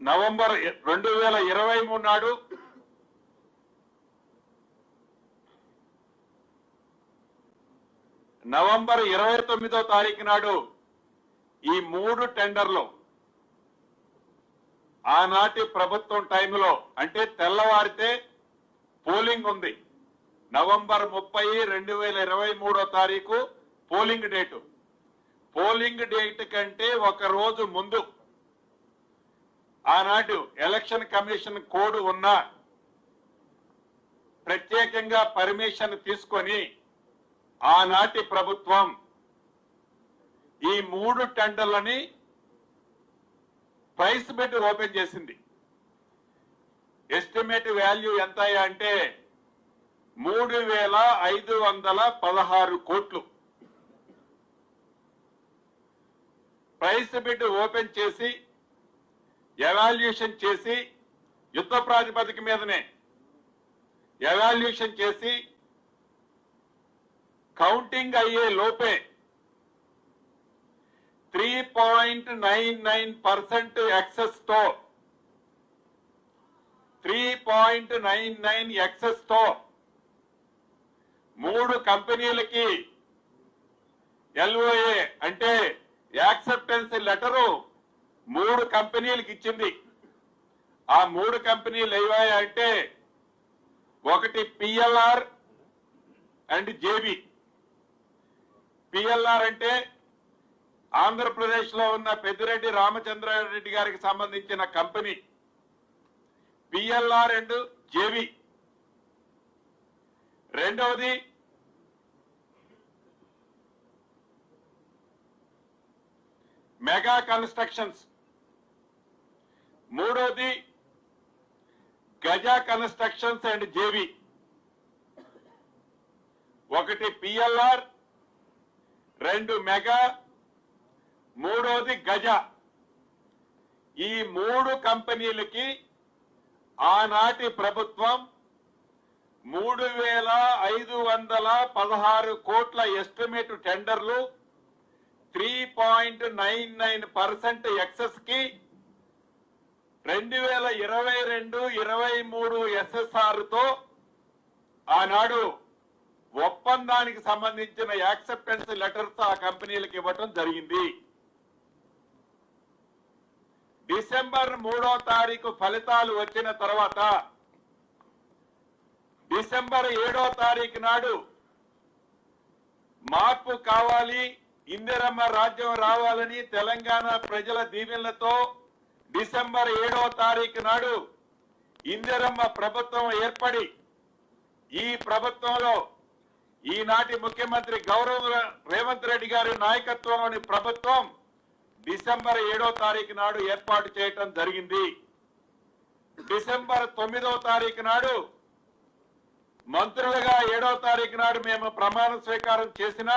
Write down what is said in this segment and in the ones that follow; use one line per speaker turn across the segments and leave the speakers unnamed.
November 2023 నాడు November 29వ తారీఖు నాడు ఈ 3 టెండర్లు ఆనాటి ప్రభుత్వం టైంలో అంటే తెల్లవారితే పోలింగ్ ఉంది. నవంబర్ 30, 2023వ తారీఖు పోలింగ్ డేటు. పోలింగ్ డేట్ కంటే ఒక రోజు ముందు ఆనాడు ఎలక్షన్ కమిషన్ కోడ్ ఉన్న ప్రత్యేకంగా పర్మిషన్ తీసుకొని ఆనాటి ప్రభుత్వం ఈ 3 టెండర్లని ప్రైస్ బిడ్ ఓపెన్ చేసింది. ఎస్టిమేట్ వాల్యూ ఎంత అంటే 3,516 కోట్లు. ప్రైస్ బిడ్ ఓపెన్ చేసి ఎవాల్యుయేషన్ చేసి యుద్ధ ప్రాతిపదిక మీదనే ఎవాల్యుయేషన్ చేసి కౌంటింగ్ అయ్యే లోపే 3.99% ఎక్సెస్ తో 3.99 ఎక్సెస్ తో 3 కంపెనీలకి LOA అంటే యాక్సెప్టెన్స్ లెటరు 3 కంపెనీలకు ఇచ్చింది. ఆ 3 కంపెనీలు ఏవాయంటే ఒకటి PLR అండ్ JB. PLR అంటే ఆంధ్రప్రదేశ్ లో ఉన్న పెద్దిరెడ్డి రామచంద్రారెడ్డి గారికి సంబంధించిన కంపెనీ. PLR and JB. రెండవది మెగా కన్స్ట్రక్షన్స్. మూడవది గజా కన్స్ట్రక్షన్స్ అండ్ JB. ఒకటి PLR, 2 మెగా, మూడవది గజా. ఈ 3 కంపెనీలకి ఆనాటి ప్రభుత్వం 3,516 కోట్ల ఎస్టిమేట్ టెండర్లు 3.99% ఎక్సెస్ కి 2022-23 SSR తో ఆనాడు ఒప్పందానికి సంబంధించిన యాక్సెప్టెన్స్ లెటర్స్ ఆ కంపెనీలకు ఇవ్వటం జరిగింది. డిసెంబర్ 3వ తారీఖు ఫలితాలు వచ్చిన తర్వాత డిసెంబర్ 7వ తారీఖు నాడు మార్పు కావాలి, ఇందిరమ్మ రాజ్యం రావాలని తెలంగాణ ప్రజల దీవెనలతో డిసెంబర్ 7వ తారీఖు నాడు ఇందిరమ్మ ప్రభుత్వం ఏర్పడి ఈ ప్రభుత్వంలో ఈనాటి ముఖ్యమంత్రి గౌరవ రేవంత్ రెడ్డి గారి నాయకత్వంలోని ప్రభుత్వం డిసెంబర్ 7వ తారీఖు నాడు ఏర్పాటు చేయటం జరిగింది. డిసెంబర్ 9వ తారీఖు నాడు మంత్రులుగా 7వ తారీఖు నాడు మేము ప్రమాణ స్వీకారం చేసిన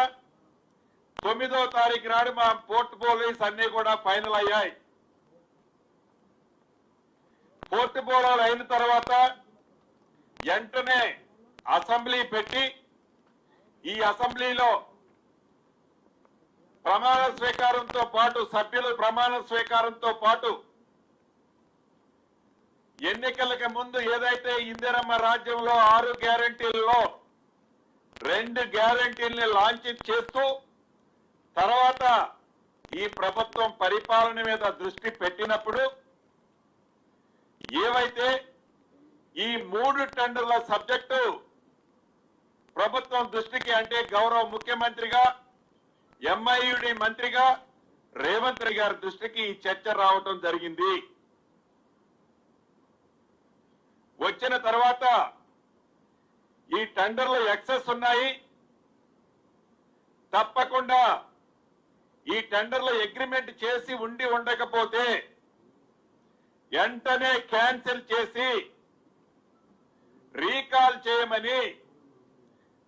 9వ తారీఖు నాడు మా పోర్ట్ఫోలియోస్ అన్ని కూడా ఫైనల్ అయ్యాయి. పోర్ట్ఫోలియోలు అయిన తర్వాత వెంటనే అసెంబ్లీ పెట్టి ఈ అసెంబ్లీలో ప్రమాణ స్వీకారంతో పాటు సభ్యులు ప్రమాణ స్వీకారంతో పాటు ఎన్నికలకు ముందు ఏదైతే ఇందిరమ్మ రాజ్యంలో 6 గ్యారంటీల్లో 2 గ్యారంటీల్ని లాంచ్ చేస్తూ తర్వాత ఈ ప్రభుత్వం పరిపాలన మీద దృష్టి పెట్టినప్పుడు ఏవైతే ఈ 3 టెండర్ల సబ్జెక్టు ప్రభుత్వం దృష్టికి అంటే గౌరవ ముఖ్యమంత్రిగా MIUD మంత్రిగా రేవంత్ రెడ్డి గారి దృష్టికి ఈ చర్చ రావటం జరిగింది. వచ్చిన తర్వాత ఈ టెండర్లు ఎక్సెస్ ఉన్నాయి, తప్పకుండా ఈ టెండర్ల అగ్రిమెంట్ చేసి ఉండకపోతే వెంటనే క్యాన్సిల్ చేసి రీకాల్ చేయమని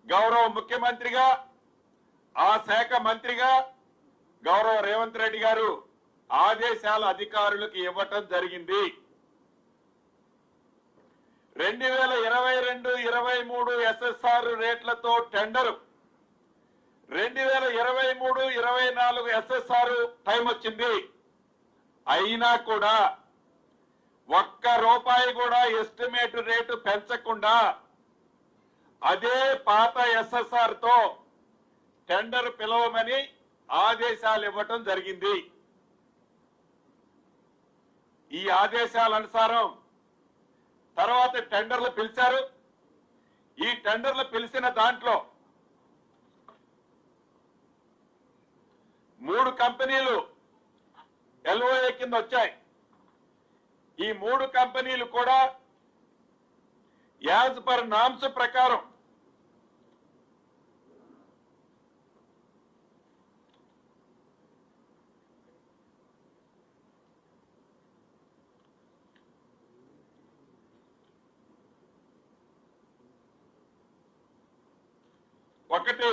గౌరవ ముఖ్యమంత్రిగా ఆ శాఖ మంత్రిగా గౌరవ రేవంత్ రెడ్డి గారు ఆదేశాల అధికారులకు ఇవ్వటం జరిగింది. 2022-23 SSR రేట్లతో టెండర్ 2023-24 SSR టైం వచ్చింది. అయినా కూడా ఒక్క రూపాయి కూడా ఎస్టిమేట్ రేటు పెంచకుండా అదే పాత ఎస్ఎస్ఆర్ తో టెండర్ పిలవమని ఆదేశాలు ఇవ్వటం జరిగింది. ఈ ఆదేశాల అనుసారం తర్వాత టెండర్లు పిలిచారు. ఈ టెండర్లు పిలిచిన దాంట్లో 3 కంపెనీలు ఎల్ఓఏ కింద వచ్చాయి. ఈ 3 కంపెనీలు కూడా యాజ్ పర్ నామ్స్ ప్రకారం ఒకటి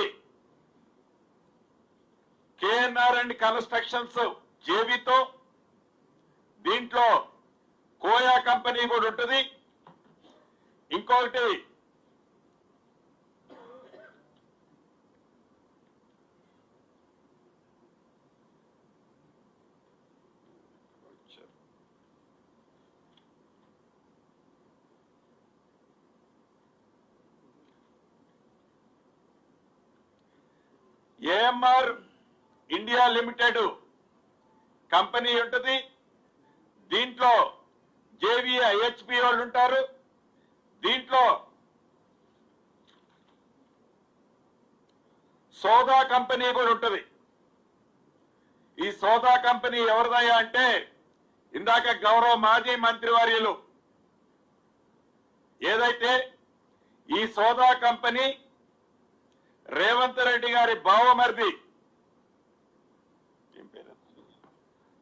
కేఎన్ఆర్ అండ్ కన్స్ట్రక్షన్స్ జేబీతో, దీంట్లో కోయా కంపెనీ కూడా ఉంటుంది. ఇంకొకటి ఏఎంఆర్ ఇండియా లిమిటెడ్ కంపెనీ ఉంటుంది. దీంట్లో జేవీఐహెచ్పి వాళ్ళు ఉంటారు. దీంట్లో సోదా కంపెనీ కూడా ఉంటుంది. ఈ సోదా కంపెనీ ఎవరిదయ్యా అంటే ఇందాక గౌరవ మాజీ మంత్రివర్యులు ఏదైతే ఈ సోదా కంపెనీ రేవంత్ రెడ్డి గారి బావమరిది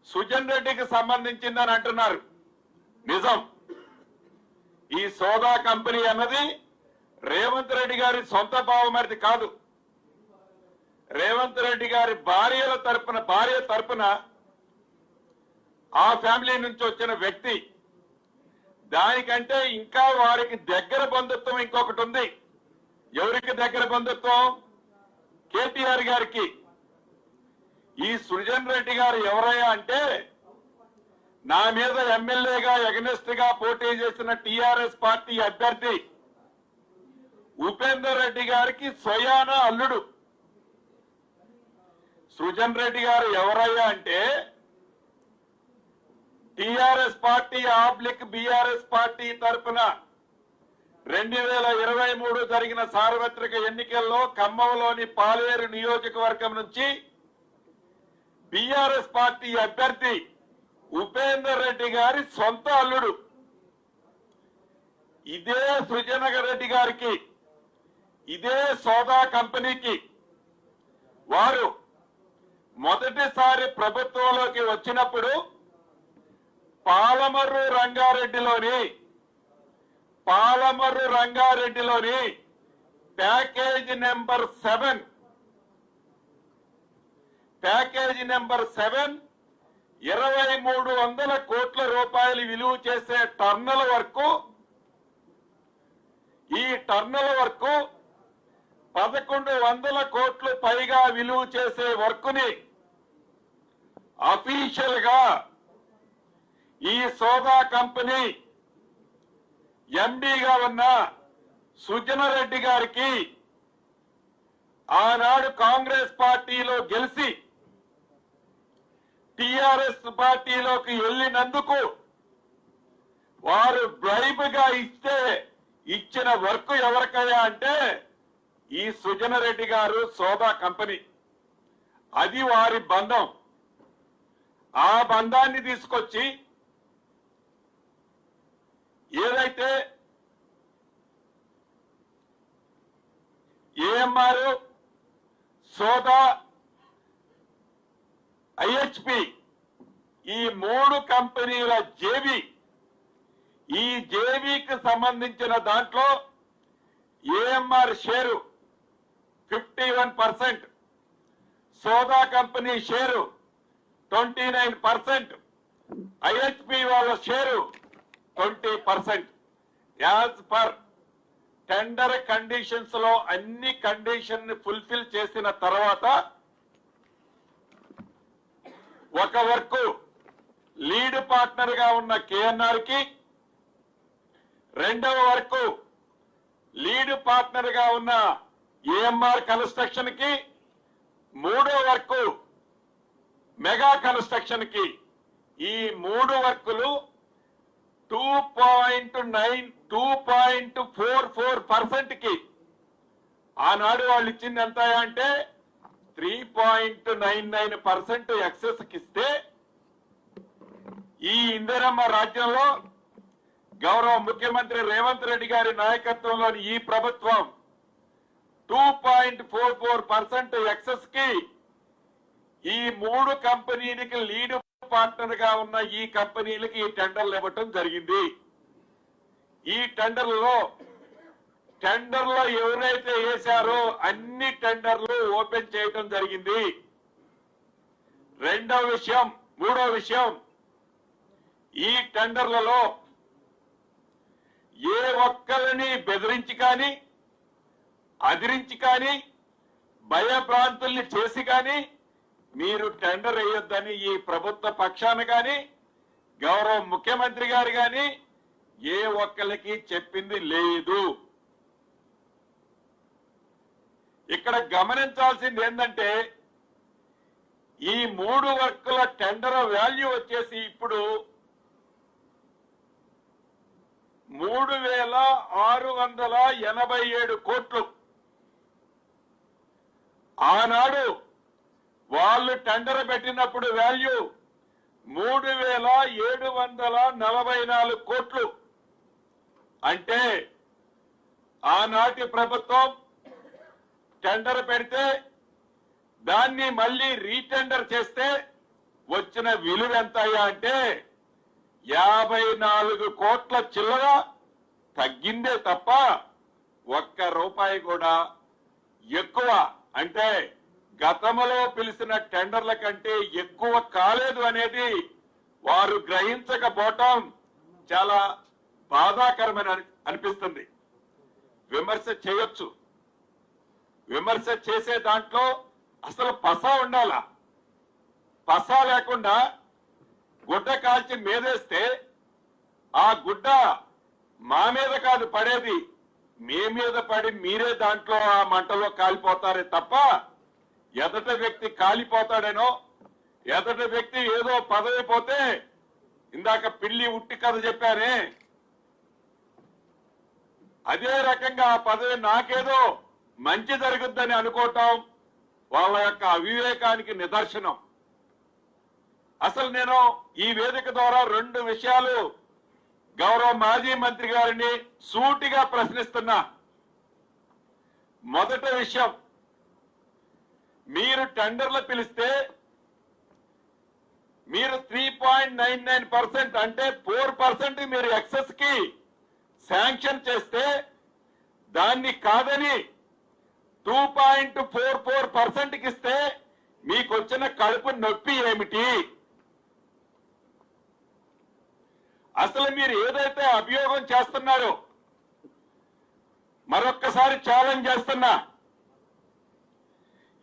సుజన్ రెడ్డికి సంబంధించిందని అంటున్నారు. నిజం. ఈ సోదా కంపెనీ అన్నది రేవంత్ రెడ్డి గారి సొంత బావమరిది కాదు. రేవంత్ రెడ్డి గారి భార్య తరపున ఆ ఫ్యామిలీ నుంచి వచ్చిన వ్యక్తి. దానికంటే ఇంకా వారికి దగ్గర బంధుత్వం ఇంకొకటి ఉంది. ఎవరికి దగ్గర బంధుత్వం? కేటీఆర్ గారికి. ఈ సుజన్ రెడ్డి గారు ఎవరయ్యా అంటే నా మీద ఎమ్మెల్యేగా ఎగనెస్ట్ గా పోటీ చేసిన టిఆర్ఎస్ పార్టీ అభ్యర్థి ఉపేందర్ రెడ్డి గారికి స్వయాన అల్లుడు. సుజన్ రెడ్డి గారు ఎవరయ్యా అంటే TRS party oblique BRS party తరఫున 2023 జరిగిన సార్వత్రిక ఎన్నికల్లో ఖమ్మంలోని పాలేరు నియోజకవర్గం నుంచి బీఆర్ఎస్ పార్టీ అభ్యర్థి ఉపేందర్ రెడ్డి గారి సొంత అల్లుడు. ఇదే సుజన్ రెడ్డి గారికి, ఇదే సోదా కంపెనీకి వారు మొదటిసారి ప్రభుత్వంలోకి వచ్చినప్పుడు పాలమర్రు రంగారెడ్డిలోని ప్యాకేజ్ నెంబర్ 7 2300 కోట్ల రూపాయలు విలువ చేసే టర్నల్ వర్క్, ఈ టర్నల్ వర్క్ 1100 కోట్లు పైగా విలువ చేసే వర్క్ ని అఫీషియల్ గా ఈ సోదా కంపెనీ ఎండీగా ఉన్న సుజన్ రెడ్డి గారికి ఆనాడు కాంగ్రెస్ పార్టీలో గెలిచి టిఆర్ఎస్ పార్టీలోకి వెళ్లినందుకు వారు బ్రైబ్ గా ఇచ్చిన వర్క్ ఎవరికయ్యా అంటే ఈ సుజన్ రెడ్డి గారు సోదా కంపెనీ. అది వారి బంధం. ఆ బంధాన్ని తీసుకొచ్చి ఏదైతే ఏఎంఆర్, సోదా, ఐహెచ్పి ఈ 3 కంపెనీల జేబీ, ఈ జేబీకి సంబంధించిన దాంట్లో ఏఎంఆర్ షేరు 51%, సోదా కంపెనీ షేరు 29%, ఐహెచ్పి వాళ్ళ share 20%. As per tender conditions లో అన్ని కండిషన్ ని ఫుల్ఫిల్ చేసిన తర్వాత ఒక వర్క్ లీడ్ పార్ట్నర్ గా ఉన్న కేఎన్ఆర్ కి, రెండవ వర్క్ లీడ్ పార్ట్నర్ గా ఉన్న ఏఎంఆర్ కన్స్ట్రక్షన్ కి, మూడో వర్క్ మెగా కన్స్ట్రక్షన్ కి. ఈ 3 వర్కులు 2.44% కి ఆనాడు వాళ్ళు ఇచ్చింది ఎంత అంటే 3.99% ఎక్సెస్ ఇస్తే, ఈ ఇందిరమ్మ రాజ్యంలో గౌరవ ముఖ్యమంత్రి రేవంత్ రెడ్డి గారి నాయకత్వంలోని ఈ ప్రభుత్వం 2.44% ఎక్సెస్ కి ఈ 3 కంపెనీలకి లీడ్ పార్ట్నర్ గా ఉన్న ఈ కంపెనీలకి ఈ టెండర్లు ఇవ్వటం జరిగింది. ఈ టెండర్లో ఎవరైతే వేశారో అన్ని టెండర్లు ఓపెన్ చేయటం జరిగింది. మూడో విషయం, ఈ టెండర్లలో ఏ ఒక్కరిని బెదిరించి కానీ, అదిరించి కానీ, భయభ్రాంతుల్ని చేసి కానీ మీరు టెండర్ వేయొద్దని ఈ ప్రభుత్వ పక్షాన కానీ, గౌరవ ముఖ్యమంత్రి గారు కానీ ఏ ఒక్కరికి చెప్పింది లేదు. ఇక్కడ గమనించాల్సింది ఏంటంటే, ఈ 3 వర్కుల టెండర్ వాల్యూ వచ్చేసి ఇప్పుడు 3,687 కోట్లు. ఆనాడు వాళ్ళు టెండర్ పెట్టినప్పుడు వాల్యూ 3,744 కోట్లు. అంటే ఆనాటి ప్రభుత్వం టెండర్ పెడితే దాన్ని మళ్ళీ రీటెండర్ చేస్తే వచ్చిన విలువ ఎంత అంటే 54 కోట్ల చిల్లర తగ్గిందే తప్ప ₹1 కూడా ఎక్కువ, అంటే గతంలో పిలిచిన టెండర్ల కంటే ఎక్కువ కాలేదు అనేది వారు గ్రహించకపోవటం చాలా బాధాకరమైన అనిపిస్తుంది. విమర్శ చేయొచ్చు, విమర్శ చేసే దాంట్లో అసలు పస ఉండాలా. పస లేకుండా గుడ్డ కాల్చి మీదేస్తే ఆ గుడ్డ మా మీద కాదు పడేది, మీ మీద పడి మీరే దాంట్లో ఆ మంటలో కాలిపోతారే తప్ప ఎదట వ్యక్తి కాలిపోతాడేనో, ఎదట వ్యక్తి ఏదో పదవి పోతే ఇందాక పిల్లి ఉట్టి కథ చెప్పారే, అదే రకంగా ఆ పదవి నాకేదో మంచి జరుగుద్దని అనుకోవటం వాళ్ళ యొక్క అవివేకానికి నిదర్శనం. అసలు నేను ఈ వేదిక ద్వారా 2 విషయాలు గౌరవ మాజీ మంత్రి గారిని సూటిగా ప్రశ్నిస్తున్నా. మొదటి విషయం, మీరు టెండర్లు పిలిస్తే మీరు 3.99% అంటే 4% మీరు ఎక్సెస్ కి శాంక్షన్ చేస్తే దాన్ని కాదని 2.44% కి ఇస్తే మీకు వచ్చిన కడుపు నొప్పి ఏమిటి? అసలు మీరు ఏదైతే అభియోగం చేస్తున్నారో మరొక్కసారి ఛాలెంజ్ చేస్తున్నా,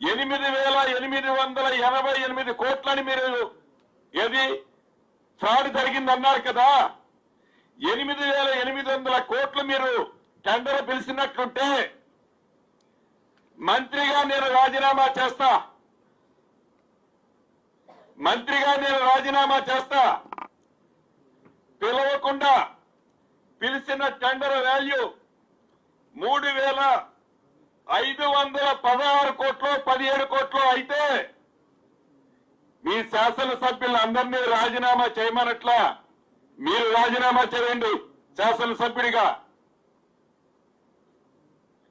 8,888 కోట్లని మీరు ఏది ఫ్రాడ్ జరిగిందన్నారు కదా, 8,800 కోట్లు మీరు టెండర్ పిలిచినట్లుంటే మంత్రిగా నేను రాజీనామా చేస్తా, పిలవకుండా పిలిచిన టెండర్ వాల్యూ 3,516 కోట్లు 17 కోట్లు అయితే మీ శాసనసభ్యులందరినీ రాజీనామా చేయమనట్లా మీరు రాజీనామా చేయండి.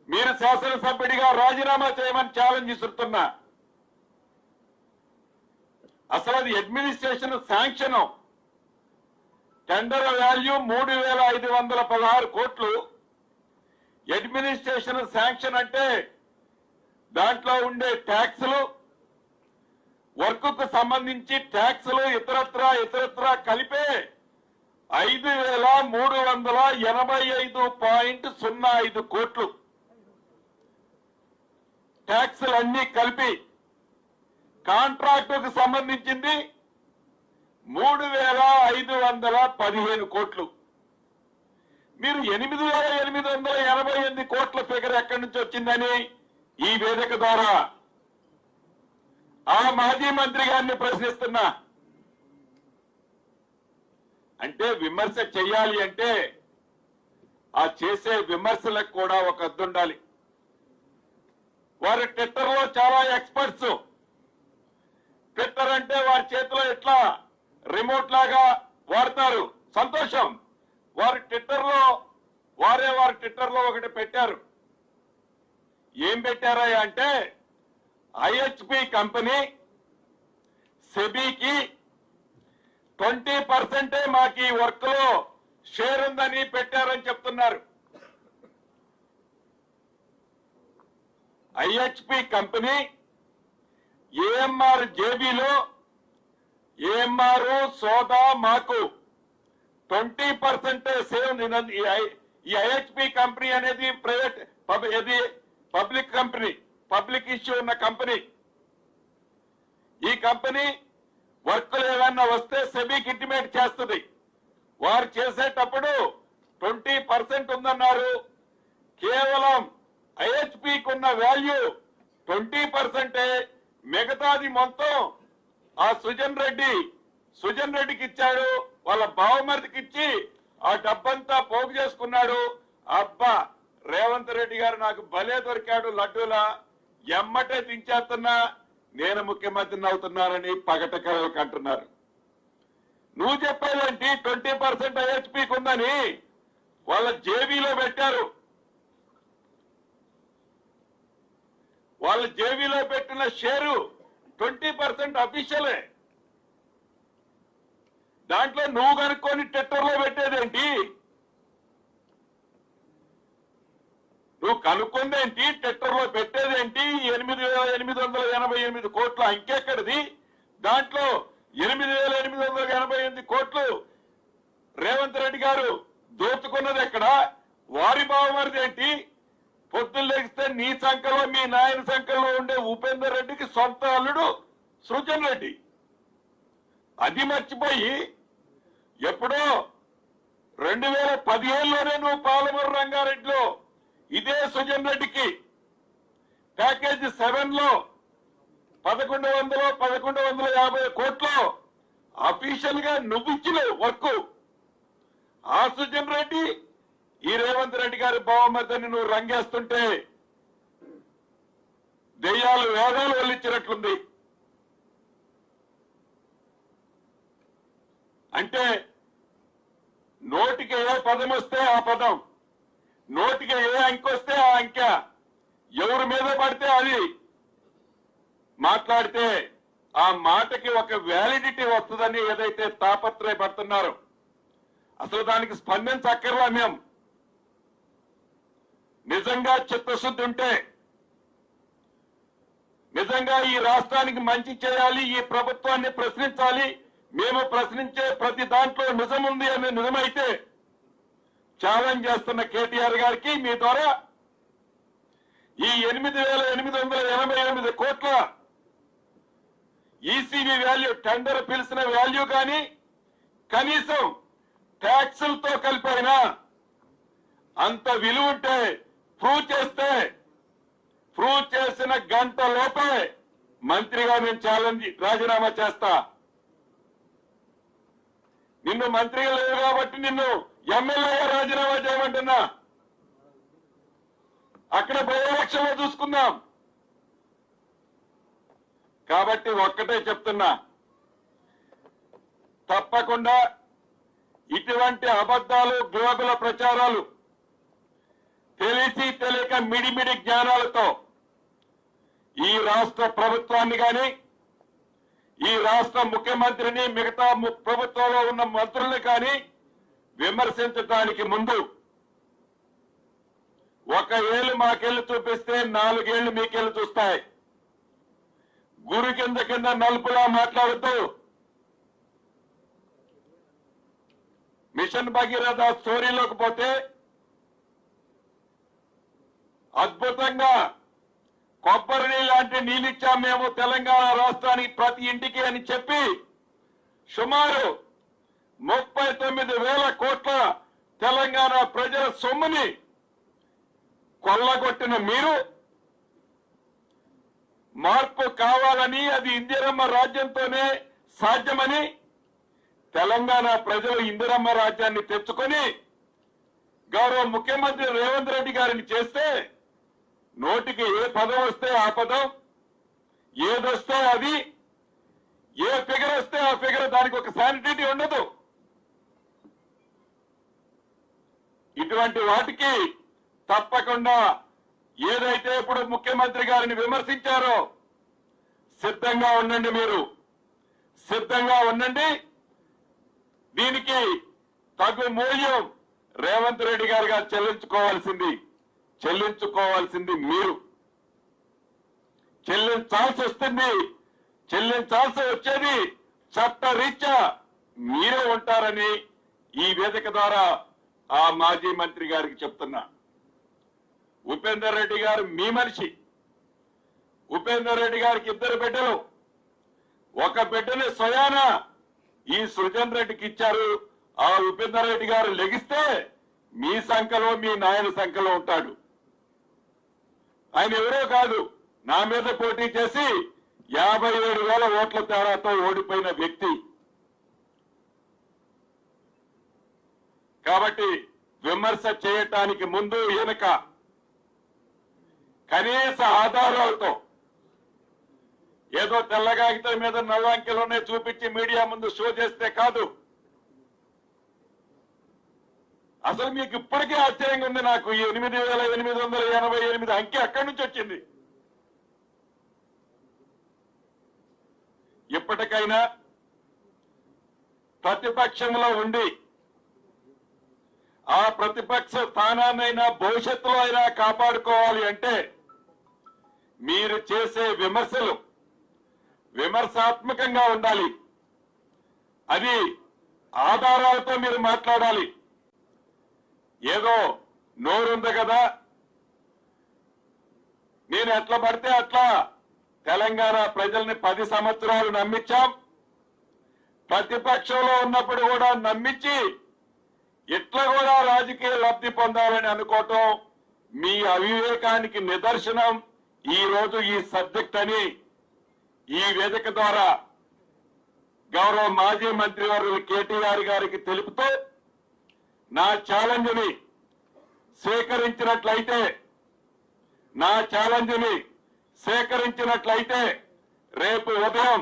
మీరు శాసనసభ్యుడిగా రాజీనామా చేయమని ఛాలెంజ్ ఇస్తున్నా. అసలు అది అడ్మినిస్ట్రేషన్ శాంక్షన్, టెండర్ వాల్యూ 3,516 కోట్లు. అడ్మినిస్ట్రేషన్ శాంక్షన్ అంటే దాంట్లో ఉండే ట్యాక్సులు, వర్క్ కు సంబంధించి ట్యాక్సులు ఇతరత్రా కలిపే 5,385.05 కోట్లు ట్యాక్సులన్నీ కలిపి. కాంట్రాక్టుకు సంబంధించింది 3,515 కోట్లు. మీరు 8,888 కోట్ల ఫిగర్ ఎక్కడి నుంచి వచ్చిందని ఈ వేదిక ద్వారా ఆ మాజీ మంత్రి గారిని ప్రశ్నిస్తున్నా. అంటే విమర్శ చేయాలి అంటే ఆ చేసే విమర్శలకు కూడా ఒక హద్దు ఉండాలి. వారు ట్విట్టర్ లో చాలా ఎక్స్పర్ట్స్. ట్విట్టర్ అంటే వారి చేతిలో ఎట్లా రిమోట్ లాగా వాడతారు, సంతోషం. వారి ట్విట్టర్ లో ఒకటి పెట్టారు. ఏం పెట్టారా అంటే ఐహెచ్పి కంపెనీ సెబీకి 20% మాకు ఈ వర్క్ లో షేర్ ఉందని పెట్టారని చెప్తున్నారు. ఐహెచ్పి కంపెనీ ఏఎంఆర్ జేబీలో ఏఎంఆర్ సోదా మాకు 20% సేవ్. ఈ ఐహెచ్పి కంపెనీ అనేది private public company, public issue ఉన్న కంపెనీ. ఈ కంపెనీ వర్క్లు ఏమన్నా వస్తే సెబీకి ఇంటిమేట్ చేస్తుంది. వారు చేసేటప్పుడు 20% ఉందన్నారు. కేవలం ఐహెచ్పికి ఉన్న వాల్యూ 20%. మిగతాది మొత్తం ఆ సుజన్ రెడ్డికి ఇచ్చాడు. వాళ్ళ బావమరిదికి ఇచ్చి ఆ డబ్బంతా పోగు చేసుకున్నాడు. అబ్బా, రేవంత్ రెడ్డి గారు నాకు భలే దొరికాడు లడ్డూలా, ఎమ్మటే దించేస్తున్నా, నేను ముఖ్యమంత్రిని అవుతున్నానని పగట కలలకు అంటున్నారు. నువ్వు చెప్పేదేంటి 20% ఐహెచ్పికి ఉందని వాళ్ళ జేబీలో పెట్టారు. వాళ్ళ జేబీలో పెట్టిన షేరు 20% అఫీషియలే. దాంట్లో నువ్వు కనుక్కొని ట్విట్టర్ లో పెట్టేదేంటి? నువ్వు కనుక్కుందేంటి? ట్విట్టర్ లో పెట్టేదేంటి? 8,888 కోట్ల ఇంకెక్కడిది? దాంట్లో 8,888 కోట్లు రేవంత్ రెడ్డి గారు దోచుకున్నది ఎక్కడ? వారి బావమరిదేంటి? పొద్దున్న లెగిస్తే నీ సంఖ్యలో మీ నాయన సంఖ్యలో ఉండే ఉపేందర్ రెడ్డికి సొంత అల్లుడు సృజన్ రెడ్డి. అది మర్చిపోయి ఎప్పుడో 2015లోనే నువ్వు పాలమూరు రంగారెడ్డిలో ఇదే సుజన్ రెడ్డికి ప్యాకేజీ 7 లో 1150 కోట్లు అఫీషియల్ గా నువ్వు ఇచ్చిన వర్క్. ఆ సుజన్ రెడ్డి ఈ రేవంత్ రెడ్డి గారి బావమరిదని నువ్వు రంగేస్తుంటే దెయ్యాలు వేదాలు వల్లించినట్లుంది. అంటే నోటికి ఏ పదం వస్తే ఆ పదం, నోటికి ఏ అంకె వస్తే ఆ అంకె, ఎవరి మీద పడితే అది మాట్లాడితే ఆ మాటకి ఒక వ్యాలిడిటీ వస్తుందని ఏదైతే తాపత్రయపడుతున్నారో అసలు దానికి స్పందించక్కర్లా. మేము నిజంగా చిత్తశుద్ధి ఉంటే, నిజంగా ఈ రాష్ట్రానికి మంచి చేయాలి, ఈ ప్రభుత్వాన్ని ప్రశ్నించాలి, మేము ప్రశ్నించే ప్రతి దాంట్లో నిజం ఉంది అని నిజమైతే ఛాలెంజ్ చేస్తున్న కేటీఆర్ గారికి మీ ద్వారా ఈ 8,888 కోట్ల ఈసీబీ వాల్యూ, టెండర్ పిలిచిన వాల్యూ కానీ కనీసం ట్యాక్సులతో కలిపైనా అంత విలువ ఉంటే ప్రూవ్ చేసిన గంట లోపే మంత్రిగా నేను రాజీనామా చేస్తా. నిన్ను మంత్రిగా లేవు కాబట్టి నిన్ను ఎమ్మెల్యేగా రాజీనామా చేయమంటున్నా. అక్కడ బై ఎలక్షన్లో చూసుకుందాం. కాబట్టి ఒక్కటే చెప్తున్నా, తప్పకుండా ఇటువంటి అబద్ధాలు, గ్లోబల్ ప్రచారాలు తెలిసి తెలియక మిడిమిడి జ్ఞానాలతో ఈ రాష్ట్ర ప్రభుత్వాన్ని కానీ, ఈ రాష్ట్ర ముఖ్యమంత్రిని, మిగతా ప్రభుత్వంలో ఉన్న మంత్రుల్ని కానీ విమర్శించడానికి ముందు ఒక ఏళ్ళు మాకెళ్ళి చూపిస్తే 4 ఏళ్లు మీకెళ్ళి చూస్తాయి. గురి కింద నలుపులా మాట్లాడుతూ మిషన్ భగీరథ స్టోరీలోకి పోతే అద్భుతంగా కొబ్బరి నీళ్ళు లాంటి నీళ్ళిచ్చాం మేము తెలంగాణ రాష్ట్రానికి ప్రతి ఇంటికి అని చెప్పి సుమారు 39,000 కోట్ల తెలంగాణ ప్రజల సొమ్ముని కొల్లగొట్టిన మీరు మార్పు కావాలని, అది ఇందిరమ్మ రాజ్యంతోనే సాధ్యమని తెలంగాణ ప్రజలు ఇందిరమ్మ రాజ్యాన్ని తెచ్చుకొని గౌరవ ముఖ్యమంత్రి రేవంత్ రెడ్డి గారిని చేస్తే నోటికి ఏ పదం వస్తే ఆ పదం, ఏదొస్తే అది, ఏ ఫిగర్ వస్తే ఆ ఫిగర్, దానికి ఒక శానిటీ ఉండదు. ఇటువంటి వాటికి తప్పకుండా ఏదైతే ఇప్పుడు ముఖ్యమంత్రి గారిని విమర్శించారో సిద్ధంగా ఉండండి, మీరు సిద్ధంగా ఉండండి. దీనికి తగు మూల్యం రేవంత్ రెడ్డి గారుగా చెల్లించుకోవాల్సింది మీరు. చెల్లించాల్సి వస్తుంది. చెల్లించాల్సి వచ్చేది చట్టరీత్యా మీరే ఉంటారని ఈ వేదిక ద్వారా ఆ మాజీ మంత్రి గారికి చెప్తున్నా. ఉపేందర్ రెడ్డి గారు మీ మనిషి. ఉపేందర్ రెడ్డి గారికి 2 బిడ్డలు. ఒక బిడ్డని స్వయాన ఈ సృజన్ రెడ్డికి ఇచ్చారు. ఆ ఉపేందర్ రెడ్డి గారు లెగిస్తే మీ సంఖ్యలో, మీ నాయన సంఖ్యలో ఉంటాడు. ఆయన ఎవరో కాదు, నా మీద పోటీ చేసి 57,000 ఓట్ల తేడాతో ఓడిపోయిన వ్యక్తి. కాబట్టి విమర్శ చేయటానికి ముందు వెనుక కనీస ఆధారాలతో, ఏదో తెల్లగాగితం మీద నల్లంకెలోనే చూపించి మీడియా ముందు షో చేస్తే కాదు. అసలు మీకు ఇప్పటికే ఆశ్చర్యంగా ఉంది నాకు, ఈ 8,888 అంకె ఎక్కడి నుంచి వచ్చింది? ఇప్పటికైనా ప్రతిపక్షంలో ఉండి ఆ ప్రతిపక్ష స్థానాన్నైనా భవిష్యత్తులో అయినా కాపాడుకోవాలి అంటే మీరు చేసే విమర్శలు విమర్శాత్మకంగా ఉండాలి. అది ఆధారాలతో మీరు మాట్లాడాలి. ఏదో నోరుంది కదా, నేను ఎట్లా పడితే అట్లా తెలంగాణ ప్రజల్ని 10 సంవత్సరాలు నమ్మించాం. ప్రతిపక్షంలో ఉన్నప్పుడు కూడా నమ్మించి ఇట్లా కూడా రాజకీయ లబ్ధి పొందాలని అనుకోవటం మీ అవివేకానికి నిదర్శనం ఈ రోజు ఈ సబ్జెక్ట్ అని ఈ వేదిక ద్వారా గౌరవ మాజీ మంత్రి వర్యులు కేటీఆర్ గారికి తెలుపుతూ నా ఛాలెంజ్ ని సేకరించినట్లయితే రేపు ఉదయం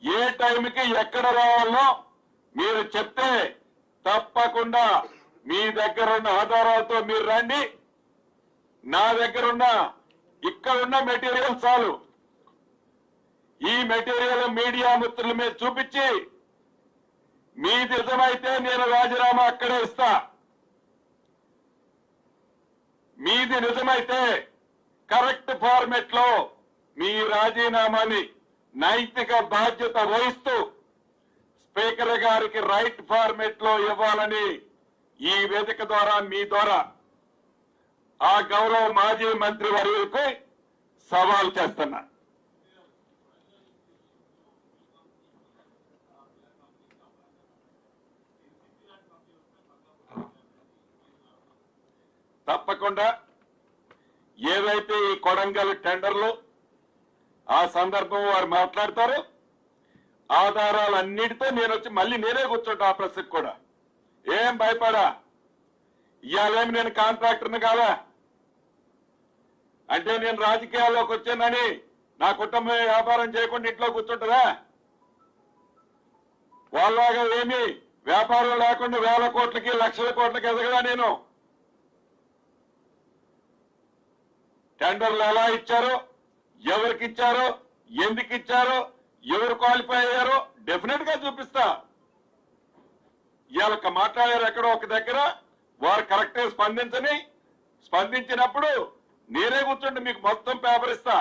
ఏ టైంకి ఎక్కడ రావాలో మీరు చెప్తే తప్పకుండా మీ దగ్గర ఉన్న ఆధారాలతో మీరు రండి. నా దగ్గర ఇక్కడున్న మెటీరియల్ చాలు. ఈ మెటీరియల్ మీడియా మిత్రుల మీద చూపించి మీది నిజమైతే నేను రాజీనామా అక్కడే ఇస్తా. మీది నిజమైతే కరెక్ట్ ఫార్మెట్ లో మీ రాజీనామాని నైతిక బాధ్యత వహిస్తూ స్పీకర్ గారికి రైట్ ఫార్మెట్ లో ఇవ్వాలని ఈ వేదిక ద్వారా మీ ద్వారా ఆ గౌరవ మాజీ మంత్రి వర్యులకు సవాల్ చేస్తున్నా. తప్పకుండా ఏదైతే ఈ కొడంగల్ టెండర్లు ఆ సందర్భం వారు మాట్లాడతారో ఆధారాలన్నిటితో నేను వచ్చి మళ్ళీ నేనే కూర్చుంటా. ఆ ప్రశ్నకు కూడా ఏం భయపడా. ఇవాళేమి నేను కాంట్రాక్టర్ని కాదా అంటే నేను రాజకీయాల్లోకి వచ్చానని నా కుటుంబం వ్యాపారం చేయకుండా ఇంట్లో కూర్చుంటుందా? వాళ్ళలాగా ఏమి వ్యాపారం లేకుండా 1,000 కోట్లకి 1,00,000 కోట్లకి ఎదగదా? నేను టెండర్లు ఎలా ఇచ్చారో, ఎవరికి ఇచ్చారో, ఎందుకు ఇచ్చారో, ఎవరు క్వాలిఫై అయ్యారో డెఫినెట్ గా చూపిస్తా. ఇవాళ మాట్లాడారు ఎక్కడో ఒక దగ్గర, వారు కరెక్ట్ గా స్పందించినప్పుడు నేనే కూర్చుంటే మీకు మొత్తం పేపర్ ఇస్తా.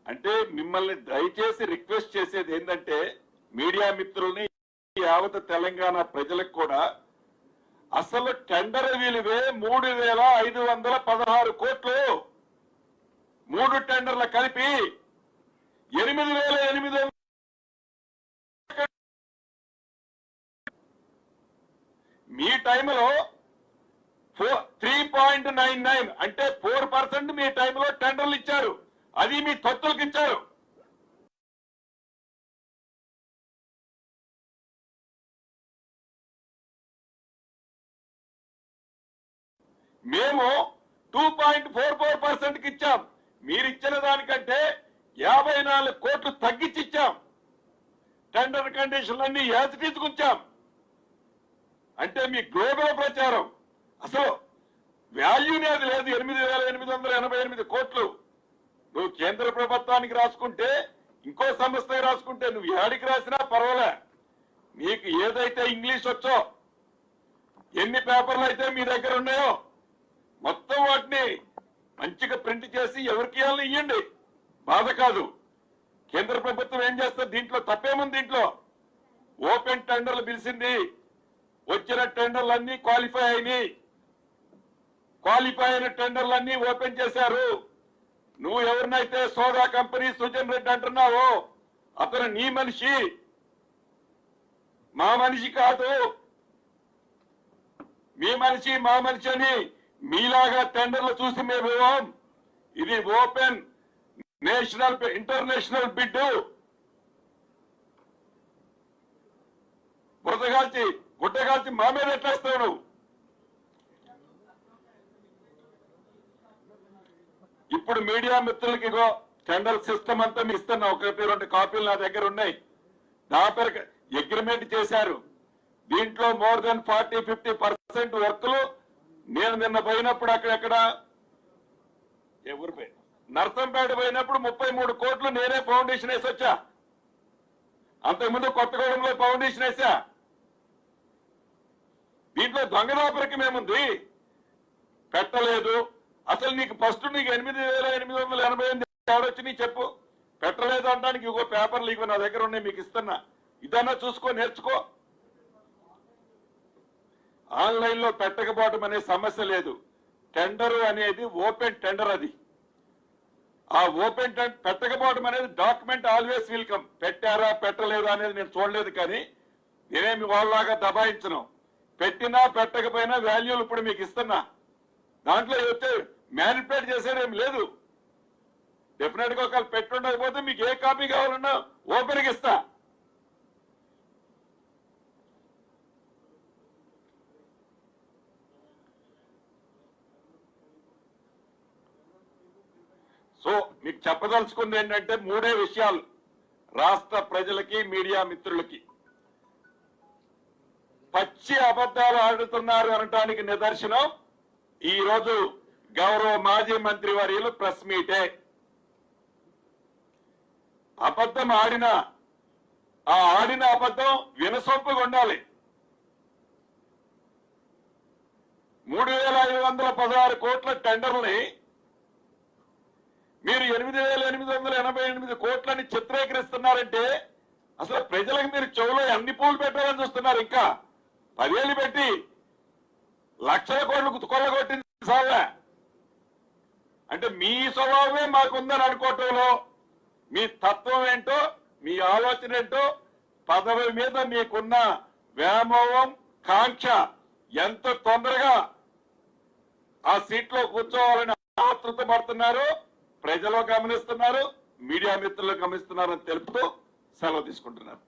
అంటే మిమ్మల్ని దయచేసి రిక్వెస్ట్ చేసేది ఏంటంటే మీడియా మిత్రుల్ని, యావత్ తెలంగాణ ప్రజలకు కూడా అసలు టెండర్ విలువే 3,516 కోట్లు. 3 టెండర్లు కలిపి 8,800. మీ టైంలో 3.99 అంటే 4% మీ టైంలో టెండర్లు ఇచ్చారు. అది మీ తొత్తులకు ఇచ్చారు. మేము 2.44%కి ఇచ్చాం. మీరు ఇచ్చిన దానికంటే 54 కోట్లు తగ్గించి ఇచ్చాం. టెండర్ కండిషన్లన్నీ యాజ్ తీసుకొచ్చాం. అంటే మీ గ్లోబల్ ప్రచారం అసలు వాల్యూనే అది లేదు. 8,888 కోట్లు నువ్వు కేంద్ర ప్రభుత్వానికి రాసుకుంటే, ఇంకో సంస్థకి రాసుకుంటే, నువ్వు ఏడికి రాసినా పర్వాలే. నీకు ఏదైతే ఇంగ్లీష్ వచ్చో, ఎన్ని పేపర్లు అయితే మీ దగ్గర ఉన్నాయో మొత్తం వాటిని మంచిగా ప్రింట్ చేసి ఎవరికి ఇవ్వాలని ఇవ్వండి, బాధ కాదు. కేంద్ర ప్రభుత్వం ఏం చేస్తుంది? దీంట్లో తప్పేముంది? దీంట్లో ఓపెన్ టెండర్లు పిలిచింది, వచ్చిన టెండర్లన్నీ క్వాలిఫై అయినాయి. క్వాలిఫై అయిన టెండర్లన్నీ ఓపెన్ చేశారు. నువ్వు ఎవరినైతే సోడా కంపెనీ సుజన్ రెడ్డి అంటున్నావో అతను నీ మనిషి, మా మనిషి కాదు. మీ మనిషి మా మనిషి అని మీలాగా టెండర్లు చూసి మేము ఇది ఓపెన్ నేషనల్ ఇంటర్నేషనల్ బిడ్. బురదగాల్చి గుట్టగాల్చి మా మీద ఎట్లేస్తావు నువ్వు? ఇప్పుడు మీడియా మిత్రులకి టెండర్ సిస్టమ్ అంతా మీ ఇస్తున్నా. 1-2 కాపీలు నా దగ్గర ఉన్నాయి. నా పేరు అగ్రిమెంట్ చేశారు. దీంట్లో మోర్ దెన్ 40-50% వర్క్లు నేను నిన్న పోయినప్పుడు అక్కడెక్కడ ఎవరు నర్సంపేట పోయినప్పుడు 33 కోట్లు నేనే ఫౌండేషన్ వేసి వచ్చా. అంతకుముందు కొత్తగూడెంలో ఫౌండేషన్ వేసా. దీంట్లో దొంగదాపరికి మేముంది పెట్టలేదు. అసలు నీకు ఫస్ట్ నీకు 8,888 ఎవడొచ్చి నీ చెప్పు. పెట్టలేదు అనడానికి ఇంకో పేపర్లు ఇవి నా దగ్గర ఉన్నాయి, మీకు ఇస్తున్నా. ఇదన్నా చూసుకో, నేర్చుకో. ఆన్లైన్ లో పెట్టకపోవడం అనే సమస్య లేదు. టెండర్ అనేది ఓపెన్ టెండర్. అది ఆ ఓపెన్ టెండర్ పెట్టకపోవడం అనేది డాక్యుమెంట్ ఆల్వేస్ వెల్కమ్. పెట్టారా పెట్టలేదా అనేది నేను చూడలేదు, కానీ నేనేమి వాళ్ళలాగా దబాయించను. పెట్టినా పెట్టకపోయినా వాల్యూలు ఇప్పుడు మీకు ఇస్తున్నా. దాంట్లో అయితే మ్యానిపులేట్ చేసేదేం లేదు. డెఫినెట్ గా ఒకవేళ పెట్టుండకపోతే మీకు ఏ కాపీ కావాలన్నా ఓపెన్కి ఇస్తా. సో మీకు చెప్పదలుచుకుంది ఏంటంటే 3 విషయాలు రాష్ట్ర ప్రజలకి మీడియా మిత్రులకి. పచ్చి అబద్ధాలు ఆడుతున్నారు అనటానికి నిదర్శనం ఈ రోజు గౌరవ మాజీ మంత్రి వర్యులు ప్రెస్ మీటే. అబద్ధం ఆడిన అబద్ధం వినసొంపుగా ఉండాలి. 3,516 కోట్ల టెండర్ని మీరు 8,888 కోట్లని చిత్రీకరిస్తున్నారంటే అసలు ప్రజలకు మీరు చెవులో ఎన్ని పూలు పెట్టాలని చూస్తున్నారు? ఇంకా 10 ఏళ్ళు పెట్టి లక్షల కోట్లు కొల్లగొట్టింది సాగా. అంటే మీ స్వభావమే మాకుందని అనుకోవటంలో మీ తత్వం ఏంటో, మీ ఆలోచన ఏంటో, పదవి మీద మీకున్న వ్యామోహం, కాంక్ష, ఎంత తొందరగా ఆ సీట్లో కూర్చోవాలని ఆతృత పడుతున్నారు ప్రజలు గమనిస్తున్నారు, మీడియా మిత్రులు గమనిస్తున్నారని తెలుపుతూ సెలవు తీసుకుంటున్నారు.